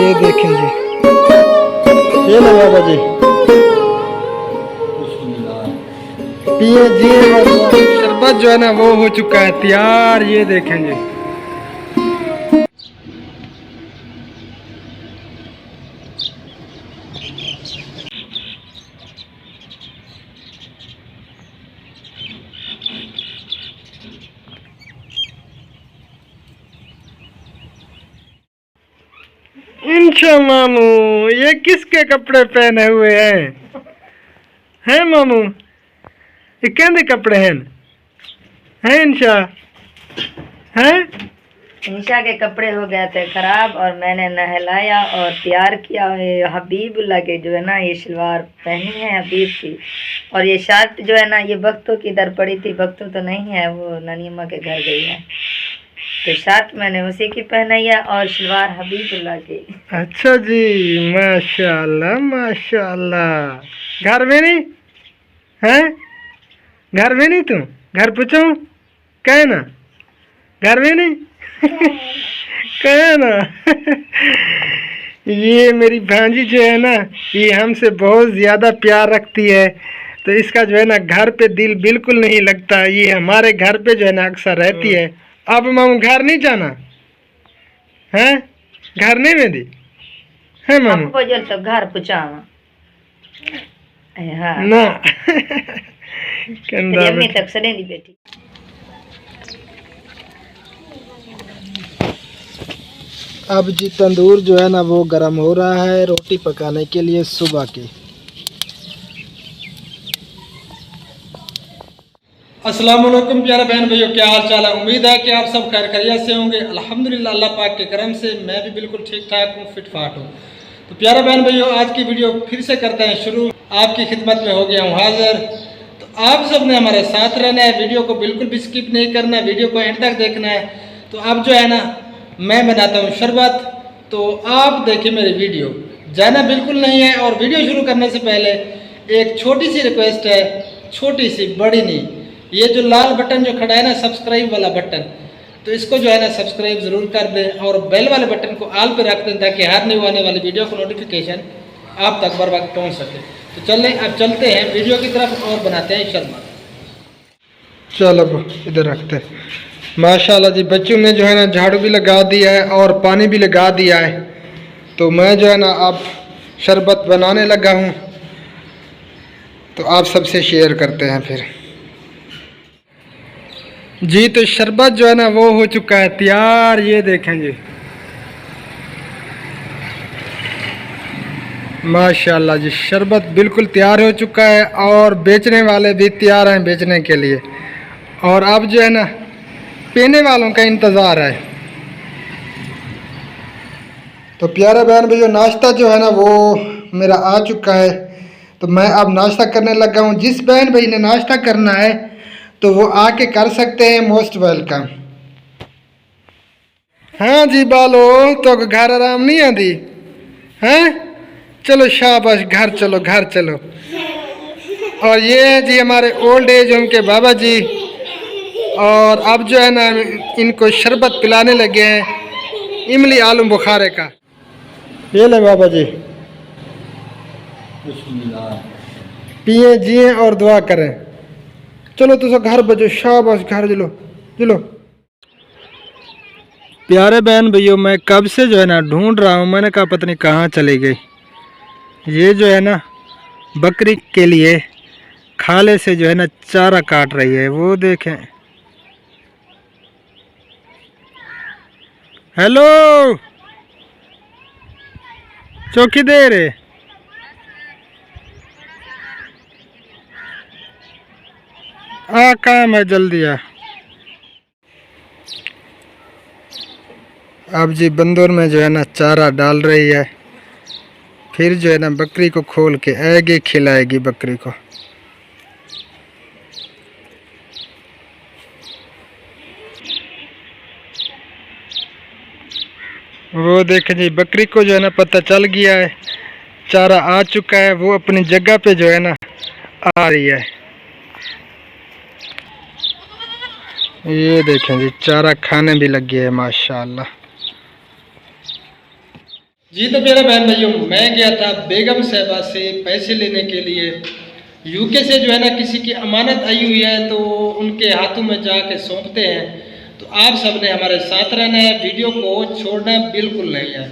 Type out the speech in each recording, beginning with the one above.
ये देखें जी, ये लो बाबा जी, पिए जी। और शरबत जो है ना वो हो चुका है तैयार, ये देखें जी। इंशा मामू, ये किसके कपड़े पहने हुए हैं मामू? ये कहते कपड़े हैं इंशा? हैं? इंशा के कपड़े हो गए थे खराब और मैंने नहलाया और तैयार किया। ये हबीबुल्ला के जो है ना ये शलवार पहनी है हबीब की, और ये शर्ट जो है ना ये बख्तों की इधर पड़ी थी। बख्तों तो नहीं है, वो नानी अम्मा के घर गई है, तो शर्ट मैंने उसी की पहनाई है और शलवार हबीबुल्ला की। अच्छा जी, माशाल्लाह माशाल्लाह। घर में नहीं है? घर में नहीं? तुम घर पूछो कहे ना, घर में नहीं कहे ना। ये मेरी भांजी जो है ना, ये हमसे बहुत ज़्यादा प्यार रखती है, तो इसका जो है ना घर पे दिल बिल्कुल नहीं लगता। ये हमारे घर पे जो है ना अक्सर रहती है। अब मामू घर नहीं जाना है? घर नहीं में दी है मामू? तो घर पहुँचावा हाँ ना तेरी अम्मी तक सड़े दी बेटी। अब जी तंदूर जो है ना वो गर्म हो रहा है रोटी पकाने के लिए सुबह की। अस्सलाम वालेकुम प्यारे बहन भाइयों, क्या हाल चाल है? उम्मीद है कि आप सब खैर खैरियत से होंगे। अल्हम्दुलिल्लाह अल्लाह पाक के करम से मैं भी बिल्कुल ठीक ठाक हूँ, फिट फाट हूँ। तो प्यारे बहन भाइयों, आज की वीडियो फिर से करते हैं शुरू। आपकी खिदमत में हो गया हूँ हाजिर। तो आप सब ने हमारे साथ रहना है, वीडियो को बिल्कुल भी स्किप नहीं करना है, वीडियो को एंड तक देखना है। तो अब जो है ना मैं बनाता हूँ शरबत, तो आप देखिए मेरी वीडियो, जाना बिल्कुल नहीं है। और वीडियो शुरू करने से पहले एक छोटी सी रिक्वेस्ट है, छोटी सी बड़ी नहीं, ये जो लाल बटन जो खड़ा है ना सब्सक्राइब वाला बटन, तो इसको जो है ना सब्सक्राइब ज़रूर कर दें और बेल वाले बटन को ऑल पे रख दें ताकि हर न्यू आने वाली वीडियो को नोटिफिकेशन आप तक बर वक्त पहुँच सके। तो चलें अब चलते हैं वीडियो की तरफ और बनाते हैं शरबत। चलो इधर रखते हैं। माशाल्लाह जी, बच्चों ने जो है ना झाड़ू भी लगा दिया है और पानी भी लगा दिया है। तो मैं जो है ना अब शरबत बनाने लगा हूँ, तो आप सबसे शेयर करते हैं फिर जी। तो शरबत जो है ना वो हो चुका है तैयार, ये देखें जी। माशाल्लाह जी, शरबत बिल्कुल तैयार हो चुका है और बेचने वाले भी तैयार हैं बेचने के लिए। और अब जो है ना पीने वालों का इंतज़ार है। तो प्यारे बहन भैया, नाश्ता जो है ना वो मेरा आ चुका है, तो मैं अब नाश्ता करने लगा हूँ। जिस बहन भाई ने नाश्ता करना है तो वो आके कर सकते हैं, मोस्ट वेलकम। हाँ जी बालो, तो घर आराम नहीं आती हैं? चलो शाबाश, घर चलो घर चलो। और ये है जी हमारे ओल्ड एज होम के बाबा जी, और अब जो है ना इनको शरबत पिलाने लगे हैं इमली आलू बुखारे का। ये ले बाबा जी, पिए जिए और दुआ करें। चलो तो घर बजो, शाबाश घर चलो चलो। प्यारे बहन भैया, मैं कब से जो है ना ढूंढ रहा हूँ, मैंने कहा पता नहीं कहाँ चली गई। ये जो है ना बकरी के लिए खाले से जो है ना चारा काट रही है, वो देखें। हेलो चौकी दे रे, आ काम है जल्दी आ। अब जी बंदर में जो है ना चारा डाल रही है, फिर जो है ना बकरी को खोल के आगे खिलाएगी बकरी को। वो देखें जी, बकरी को जो है ना पता चल गया है, चारा आ चुका है, वो अपनी जगह पे जो है ना आ रही है। ये देखें जी, चारा खाने भी लग गया है माशाल्लाह। जी तो मेरे बहन भाइयों, मैं गया था बेगम साहिबा से पैसे लेने के लिए। यूके से जो है ना किसी की अमानत आई हुई है तो उनके हाथों में जाके सौंपते हैं। तो आप सब ने हमारे साथ रहना है, वीडियो को छोड़ना बिल्कुल नहीं है।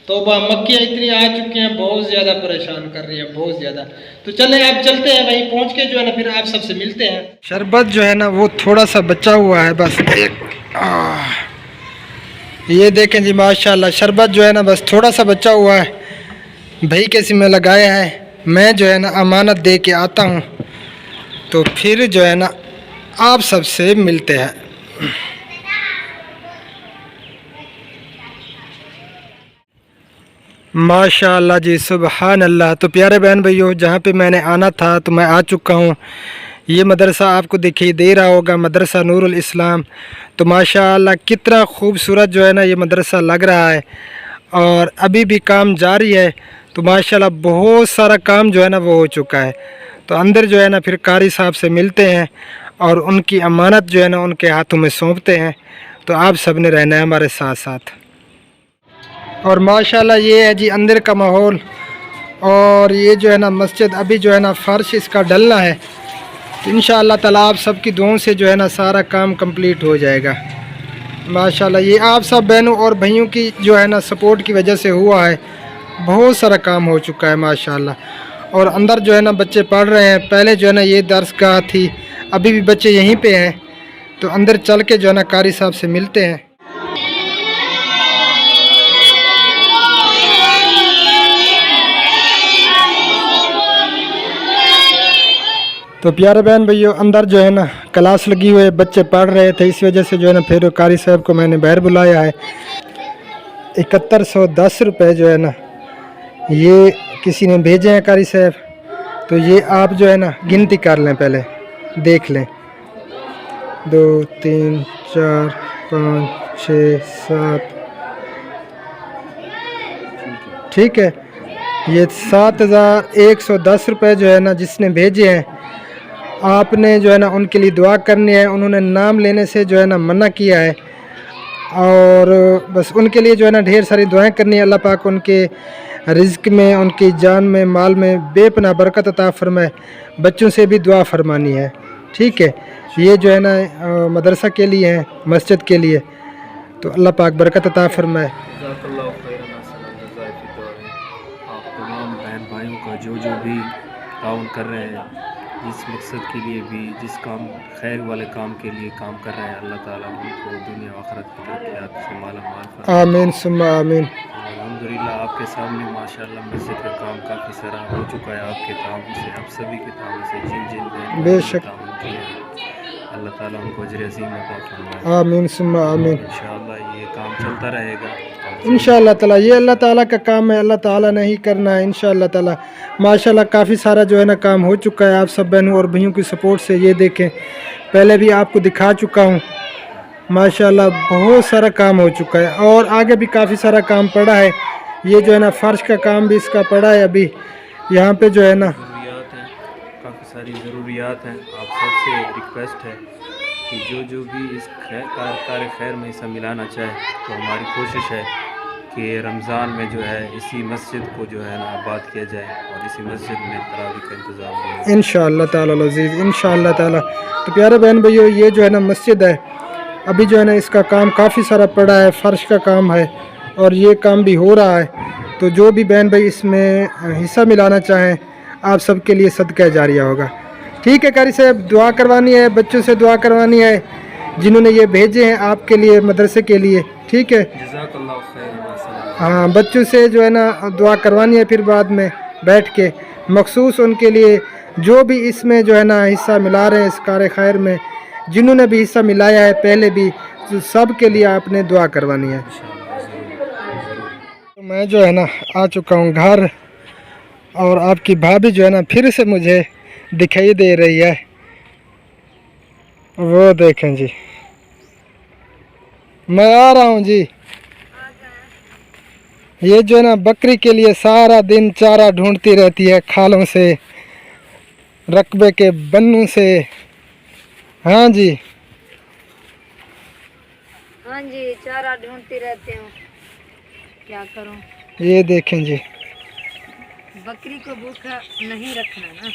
तो मक्खियाँ इतनी आ चुकी हैं, बहुत ज़्यादा परेशान कर रही है, बहुत ज़्यादा। तो चले आप चलते हैं, वहीं पहुँच के जो है ना फिर आप सबसे मिलते हैं। शरबत जो है ना वो थोड़ा सा बचा हुआ है बस। ये देखें जी माशाल्लाह, शरबत जो है ना बस थोड़ा सा बचा हुआ है। भाई कैसी में लगाया है, मैं जो है ना अमानत दे के आता हूँ तो फिर जो है ना आप सबसे मिलते हैं। माशाल्लाह जी, सुबहान अल्लाह। तो प्यारे बहन भाइयों, जहाँ पे मैंने आना था तो मैं आ चुका हूँ। ये मदरसा आपको दिखाई दे रहा होगा, मदरसा नूरुल इस्लाम। तो माशाल्लाह कितना खूबसूरत जो है ना ये मदरसा लग रहा है और अभी भी काम जारी है। तो माशाल्लाह बहुत सारा काम जो है ना वो हो चुका है। तो अंदर जो है ना फिर कारी साहब से मिलते हैं और उनकी अमानत जो है ना उनके हाथों में सौंपते हैं। तो आप सब ने रहना है हमारे साथ साथ। और माशाल्लाह ये है जी अंदर का माहौल। और ये जो है ना मस्जिद अभी जो है ना फ़र्श इसका डलना है। तो इंशाअल्लाह ताला आप सबकी दुआओं से जो है ना सारा काम कंप्लीट हो जाएगा। माशाल्लाह ये आप सब बहनों और भाइयों की जो है ना सपोर्ट की वजह से हुआ है। बहुत सारा काम हो चुका है माशाल्लाह। और अंदर जो है ना बच्चे पढ़ रहे हैं। पहले जो है ना ये दर्सगाह थी, अभी भी बच्चे यहीं पे हैं। तो अंदर चल के जो है ना कारी साहब से मिलते हैं। तो प्यारे बहन भैया, अंदर जो है ना क्लास लगी हुई है, बच्चे पढ़ रहे थे, इस वजह से जो है ना फिर कारी साहब को मैंने बाहर बुलाया है। 7110 रुपये जो है ना ये किसी ने भेजे हैं कारी साहब। तो ये आप जो है ना गिनती कर लें, पहले देख लें। 2 3 4 5 6 7, ठीक है। ये 7110 रुपये जो है ना जिसने भेजे हैं, आपने जो है ना उनके लिए दुआ करनी है। उन्होंने नाम लेने से जो है ना मना किया है और बस उनके लिए जो है ना ढेर सारी दुआएं करनी है। अल्लाह पाक उनके रिज़्क में, उनकी जान में, माल में बेपनाह बरकत अता फरमाए। बच्चों से भी दुआ फरमानी है, ठीक है। ये जो है ना मदरसा के लिए है, मस्जिद के लिए। तो अल्लाह पाक बरकत अता फरमाए। आप तमाम बहन भाइयों का जो भी ताउन कर रहे हैं, जिस मकसद के लिए भी, जिस काम खैर वाले काम के लिए काम कर रहे हैं, अल्लाह ताला उनको दुनिया आखिरत की तरक्यात से माला माल फरमाए। आमीन सुम्मा आमीन। अल्हम्दुलिल्लाह आपके सामने माशाल्लाह मस्जिद का काम काफ़ी सारा हो चुका है। आपके ताउन से, आप सभी के ताउन से, जिन जिन बहन बेशक ताउन किए हैं, अल्लाह ताला उनको अजर अज़ीम अता फरमाए। आमीन सुम्मा आमीन। इंशाअल्लाह ये काम चलता रहेगा इंशाअल्लाह ताला। ये अल्लाह ताला का काम है, अल्लाह ताला ने ही करना है इंशाअल्लाह ताला। माशाल्लाह काफ़ी सारा जो है ना काम हो चुका है आप सब बहनों और भाइयों की सपोर्ट से। ये देखें, पहले भी आपको दिखा चुका हूँ। माशाल्लाह बहुत सारा काम हो चुका है और आगे भी काफ़ी सारा काम पड़ा है। ये जो है ना फ़र्श का काम भी इसका पड़ा है अभी। यहाँ पे जो है ना ज़रूरियात हैं, काफ़ी सारी ज़रूरियात हैं। आप सबसे रिक्वेस्ट है कि जो भी इस कार खैर में हिस्सा मिलाना चाहे, तो हमारी कोशिश है कि रमज़ान में जो है इसी मस्जिद को जो है ना आबाद किया जाए और इसी मस्जिद में तरावी का इंतज़ाम किया इंशाअल्लाह ताला अज़ीज़, इंशाअल्लाह ताला। तो प्यारे बहन भैया, ये जो है ना मस्जिद है, अभी जो है ना इसका काम काफ़ी सारा पड़ा है, फ़र्श का काम है और ये काम भी हो रहा है। तो जो भी बहन भाई इसमें हिस्सा मिलाना चाहें, आप सबके लिए सदका जारिया होगा। ठीक है कारी साहब, दुआ करवानी है, बच्चों से दुआ करवानी है जिन्होंने ये भेजे हैं आपके लिए, मदरसे के लिए, ठीक है। जज़ाकल्लाहु खैरन। हाँ, बच्चों से जो है ना दुआ करवानी है, फिर बाद में बैठ के मखसूस उनके लिए जो भी इसमें जो है ना हिस्सा मिला रहे हैं इस कार खैर में, जिन्होंने भी हिस्सा मिलाया है पहले भी, तो सब के लिए आपने दुआ करवानी है। तो मैं जो है ना आ चुका हूँ घर और आपकी भाभी जो है ना फिर से मुझे दिखाई दे रही है। वो देखें जी, मैं आ रहा हूँ जी। ये जो है ना बकरी के लिए सारा दिन चारा ढूंढती रहती है, खालों से, रकबे के बन्नू से। हाँ जी, हाँ जी, चारा ढूंढती रहती हूँ, क्या करूँ। ये देखें जी, बकरी को भूखा नहीं रखना ना।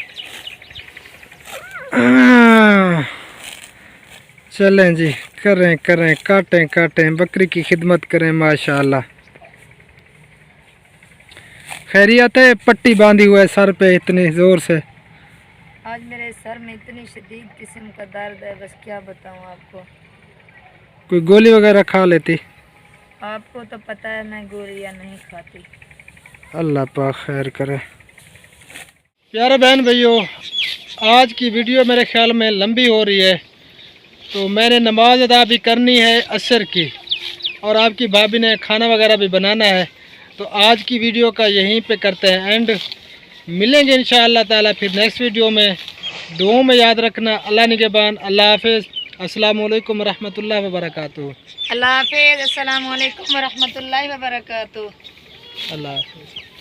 चलें जी, करें करें, काटें काटें, बकरी की खिदमत करें माशाल्लाह। खैरियत है? पट्टी बांधी हुआ है सर पे इतनी ज़ोर से। आज मेरे सर में इतनी शदीद किस्म का दर्द है, बस क्या बताऊं आपको। कोई गोली वगैरह खा लेती? आपको तो पता है मैं गोलियां नहीं खाती। अल्लाह पाक खैर करे। प्यारे बहन भाइयों, आज की वीडियो मेरे ख्याल में लंबी हो रही है, तो मैंने नमाज अदा भी करनी है असर की, और आपकी भाभी ने खाना वगैरह भी बनाना है। तो आज की वीडियो का यहीं पे करते हैं एंड। मिलेंगे इंशाअल्लाह ताला फिर नेक्स्ट वीडियो में। दुआओं में याद रखना। अल्लाह निगहबान। अल्लाह हाफिज़। अस्सलामु अलैकुम रहमतुल्लाहि व बरकातुहू। अल्लाह हाफिज़। अस्सलामु अलैकुम व रहमतुल्लाहि व बरकातुहू। अल्लाह हाफिज़।